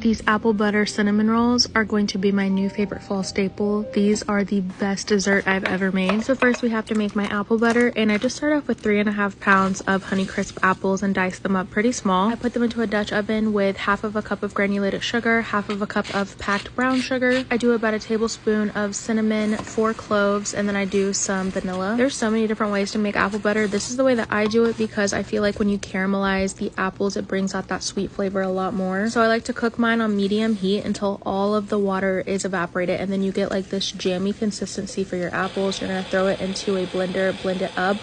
These apple butter cinnamon rolls are going to be my new favorite fall staple. These are the best dessert I've ever made. So first we have to make my apple butter, and I just start off with 3.5 pounds of Honeycrisp apples and dice them up pretty small. I put them into a Dutch oven with half of a cup of granulated sugar, half of a cup of packed brown sugar. I do about a tablespoon of cinnamon, 4 cloves, and then I do some vanilla. There's so many different ways to make apple butter. This is the way that I do it because I feel like when you caramelize the apples, it brings out that sweet flavor a lot more. So I like to cook mine on medium heat until all of the water is evaporated, and then you get like this jammy consistency for your apples. You're gonna throw it into a blender, blend it up,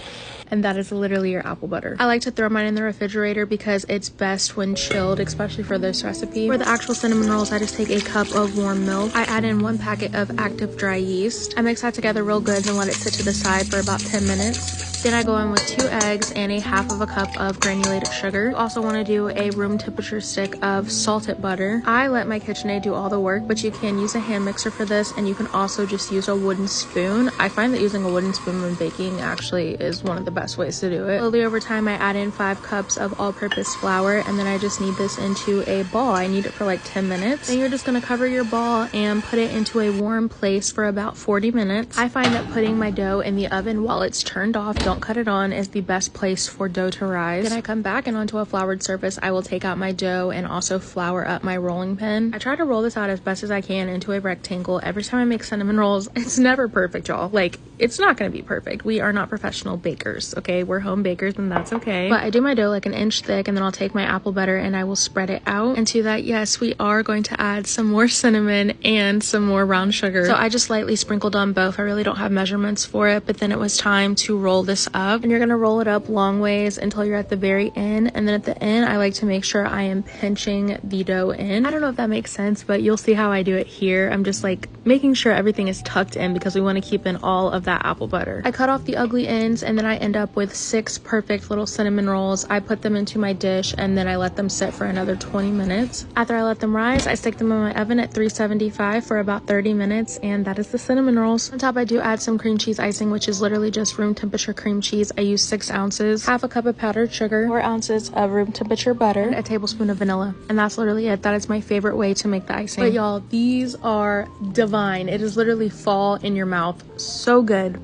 and that is literally your apple butter. I like to throw mine in the refrigerator because it's best when chilled, especially for this recipe. For the actual cinnamon rolls, I just take a cup of warm milk. I add in 1 packet of active dry yeast. I mix that together real good and let it sit to the side for about 10 minutes. Then I go in with 2 eggs and a half of a cup of granulated sugar. You also want to do a room temperature stick of salted butter. I let my KitchenAid do all the work, but you can use a hand mixer for this, and you can also just use a wooden spoon. I find that using a wooden spoon when baking actually is one of the best ways to do it. Slowly over time, I add in 5 cups of all-purpose flour, and then I just knead this into a ball. I knead it for like 10 minutes. Then you're just going to cover your ball and put it into a warm place for about 40 minutes. I find that putting my dough in the oven while it's turned off, don't cut it on, is the best place for dough to rise. Then I come back, and onto a floured surface, I will take out my dough and also flour up my rolling pin. I try to roll this out as best as I can into a rectangle. Every time I make cinnamon rolls, it's never perfect, y'all. Like, it's not going to be perfect. We are not professional bakers, okay? We're home bakers, and that's okay. But I do my dough like an inch thick, and then I'll take my apple butter and I will spread it out. And to that, yes, we are going to add some more cinnamon and some more brown sugar. So I just lightly sprinkled on both. I really don't have measurements for it, but then it was time to roll this up. And you're going to roll it up long ways until you're at the very end. And then at the end, I like to make sure I am pinching the dough in. I don't know if that makes sense, but you'll see how I do it here. I'm just like making sure everything is tucked in because we want to keep in all of that apple butter. I cut off the ugly ends, and then I end up with 6 perfect little cinnamon rolls. I put them into my dish, and then I let them sit for another 20 minutes. After I let them rise, I stick them in my oven at 375 for about 30 minutes, and that is the cinnamon rolls. On top, I do add some cream cheese icing, which is literally just room temperature cream cheese. I use 6 ounces, half a cup of powdered sugar, 4 ounces of room temperature butter, and a tablespoon of vanilla. And that's literally it. That is my favorite way to make the icing. But y'all, these are divine. It is literally fall in your mouth. So good.